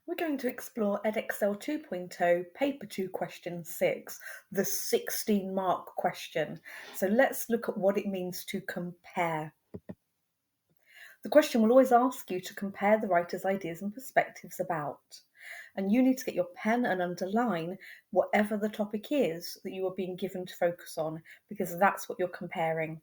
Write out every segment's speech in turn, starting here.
We're going to explore Edexcel 2.0, Paper 2, Question 6, the 16-mark question. So let's look at what it means to compare. The question will always ask you to compare the writer's ideas and perspectives about. And you need to get your pen and underline whatever the topic is that you are being given to focus on, because that's what you're comparing.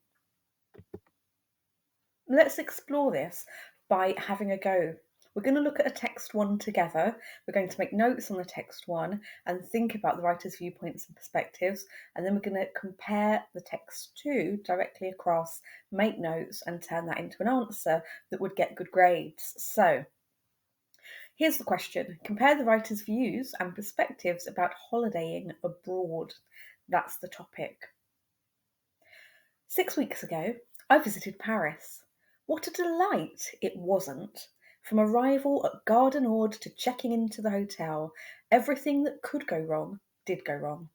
Let's explore this by having a go. We're going to look at a text one together. We're going to make notes on the text one and think about the writer's viewpoints and perspectives. And then we're going to compare the text two directly across, make notes and turn that into an answer that would get good grades. So here's the question. Compare the writer's views and perspectives about holidaying abroad. That's the topic. 6 weeks ago, I visited Paris. What a delight it wasn't. From arrival at Gare du Nord to checking into the hotel, everything that could go wrong did go wrong.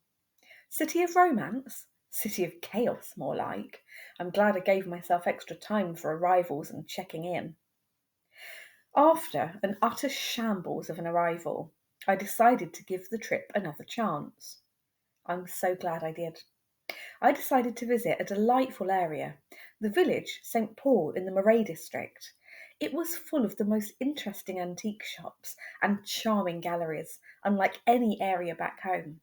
City of romance? City of chaos, more like. I'm glad I gave myself extra time for arrivals and checking in. After an utter shambles of an arrival, I decided to give the trip another chance. I'm so glad I did. I decided to visit a delightful area, the village St. Paul in the Marais district. It was full of the most interesting antique shops and charming galleries, unlike any area back home.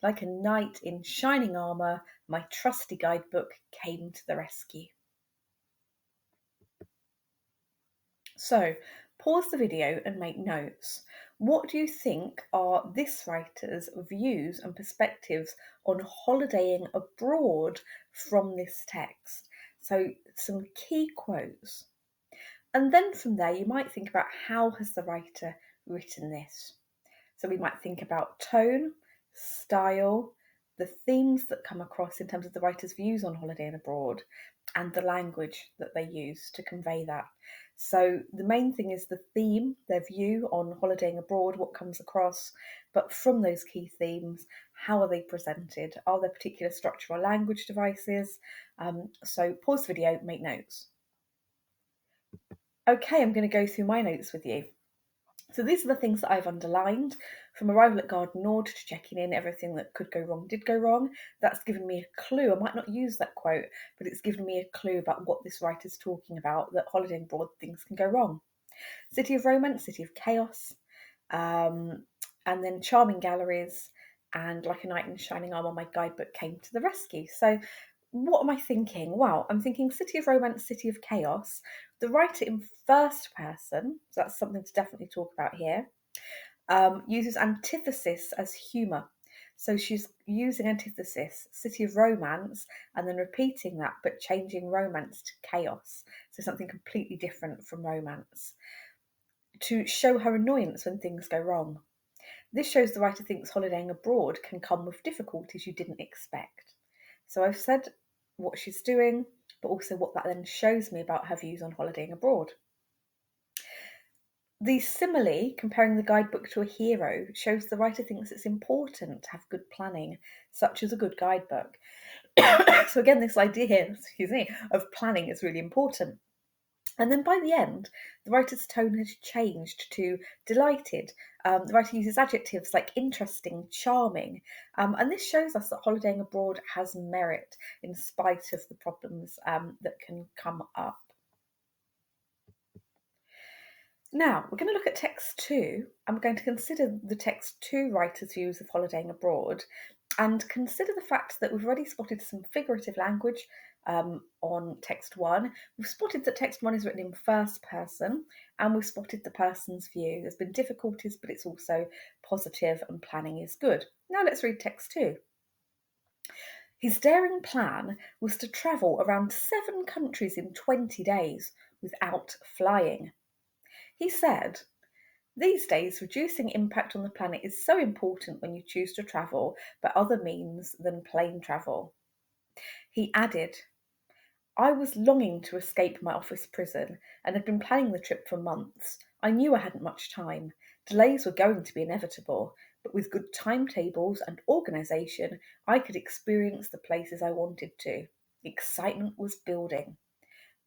Like a knight in shining armour, my trusty guidebook came to the rescue. So, pause the video and make notes. What do you think are this writer's views and perspectives on holidaying abroad from this text? So, some key quotes. And then from there, you might think about how has the writer written this? So we might think about tone, style, the themes that come across in terms of the writer's views on holidaying abroad, and the language that they use to convey that. So the main thing is the theme, their view on holidaying abroad, what comes across, but from those key themes, how are they presented? Are there particular structural language devices? So pause the video, make notes. Okay, I'm going to go through my notes with you. So these are the things that I've underlined. From arrival at Gare du Nord to checking in, everything that could go wrong did go wrong. That's given me a clue. I might not use that quote, but it's given me a clue about what this writer's talking about, that holidaying abroad things can go wrong. City of romance, city of chaos, and then charming galleries, and like a knight in shining armour, my guidebook came to the rescue. So what am I thinking? Well, I'm thinking city of romance, city of chaos. The writer in first person, so that's something to definitely talk about here, uses antithesis as humour. So she's using antithesis, city of romance, and then repeating that, but changing romance to chaos. So something completely different from romance. To show her annoyance when things go wrong. This shows the writer thinks holidaying abroad can come with difficulties you didn't expect. So I've said what she's doing, but also what that then shows me about her views on holidaying abroad. The simile, comparing the guidebook to a hero, shows the writer thinks it's important to have good planning, such as a good guidebook. So again, this idea, of planning is really important. And then by the end, the writer's tone has changed to delighted. The writer uses adjectives like interesting, charming, and this shows us that holidaying abroad has merit in spite of the problems that can come up. Now, we're going to look at text two, and we're going to consider the text two writer's views of holidaying abroad, and consider the fact that we've already spotted some figurative language on text one. We've spotted that text one is written in first person, and we've spotted the person's view. There's been difficulties, but it's also positive and planning is good. Now let's read text two. His daring plan was to travel around 7 countries in 20 days without flying. He said, "These days, reducing impact on the planet is so important when you choose to travel by other means than plane travel." He added, "I was longing to escape my office prison and had been planning the trip for months. I knew I hadn't much time. Delays were going to be inevitable, but with good timetables and organisation, I could experience the places I wanted to. Excitement was building."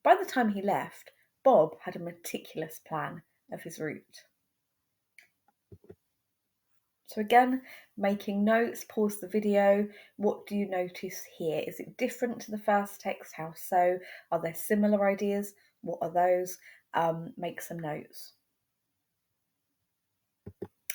By the time he left, Bob had a meticulous plan of his route. So again, making notes, pause the video. What do you notice here? Is it different to the first text? How so? Are there similar ideas? What are those? Make some notes.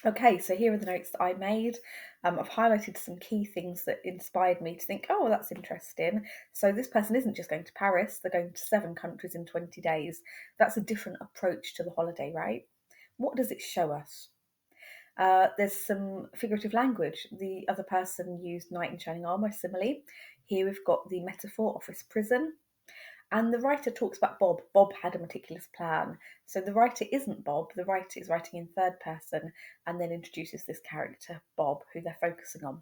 Okay, so here are the notes that I made. I've highlighted some key things that inspired me to think, oh, that's interesting. So this person isn't just going to Paris, they're going to 7 countries in 20 days. That's a different approach to the holiday, right? What does it show us? There's some figurative language. The other person used knight in shining armour simile. Here we've got the metaphor office prison. And the writer talks about Bob. Bob had a meticulous plan. So the writer isn't Bob, the writer is writing in third person and then introduces this character, Bob, who they're focusing on.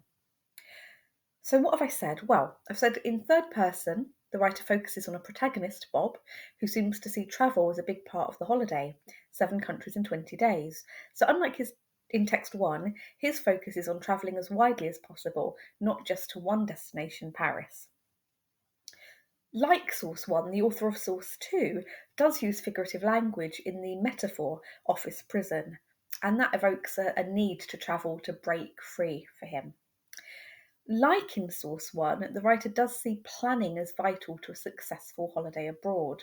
So what have I said? Well, I've said in third person, the writer focuses on a protagonist, Bob, who seems to see travel as a big part of the holiday, 7 countries in 20 days. So unlike in text 1, his focus is on travelling as widely as possible, not just to one destination, Paris. Like source 1, the author of source 2 does use figurative language in the metaphor office prison, and that evokes a need to travel to break free for him. Like in source 1, the writer does see planning as vital to a successful holiday abroad.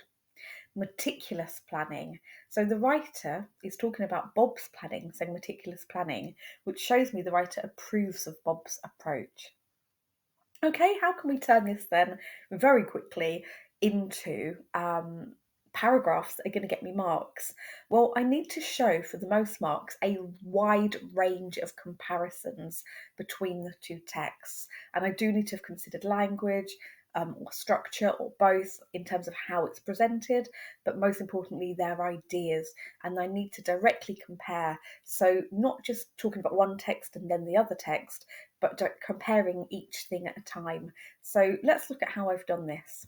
Meticulous planning. So the writer is talking about Bob's planning, saying meticulous planning, which shows me the writer approves of Bob's approach. Okay, how can we turn this then very quickly into paragraphs that are going to get me marks? Well, I need to show for the most marks a wide range of comparisons between the two texts. And I do need to have considered language or structure or both in terms of how it's presented, but most importantly, their ideas. And I need to directly compare. So not just talking about one text and then the other text, but comparing each thing at a time. So let's look at how I've done this.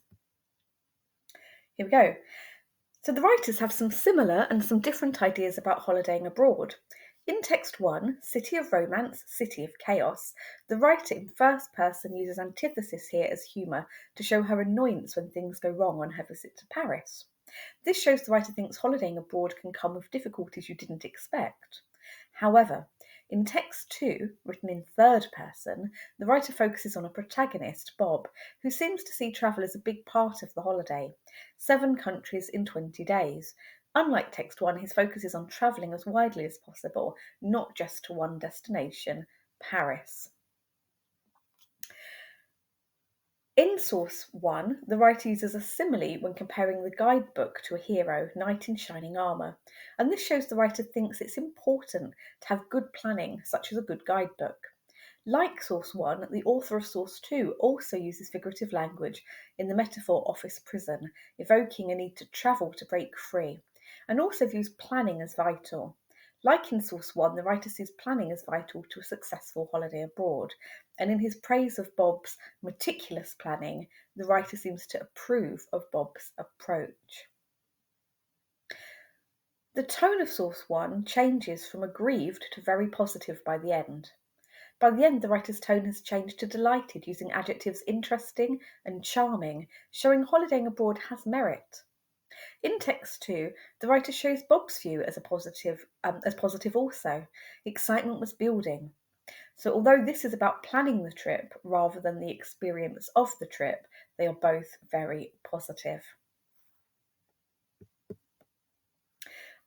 Here we go. So the writers have some similar and some different ideas about holidaying abroad. In text 1, City of Romance, City of Chaos, the writer in first person uses antithesis here as humour to show her annoyance when things go wrong on her visit to Paris. This shows the writer thinks holidaying abroad can come with difficulties you didn't expect. However, in text 2, written in third person, the writer focuses on a protagonist, Bob, who seems to see travel as a big part of the holiday. 7 countries in 20 days. Unlike text 1, his focus is on travelling as widely as possible, not just to one destination, Paris. In source 1, the writer uses a simile when comparing the guidebook to a hero, knight in shining armour, and this shows the writer thinks it's important to have good planning, such as a good guidebook. Like source 1, the author of source 2 also uses figurative language in the metaphor office prison, evoking a need to travel to break free, and also views planning as vital. Like in source 1, the writer sees planning as vital to a successful holiday abroad, and in his praise of Bob's meticulous planning, the writer seems to approve of Bob's approach. The tone of source 1 changes from aggrieved to very positive by the end. By the end, the writer's tone has changed to delighted, using adjectives interesting and charming, showing holidaying abroad has merit. In text 2, the writer shows Bob's view as positive also. Excitement was building. So although this is about planning the trip rather than the experience of the trip, they are both very positive.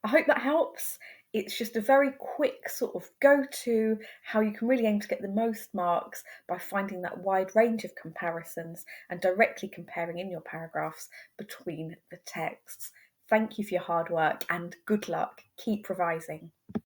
I hope that helps. It's just a very quick sort of go-to how you can really aim to get the most marks by finding that wide range of comparisons and directly comparing in your paragraphs between the texts. Thank you for your hard work and good luck. Keep revising.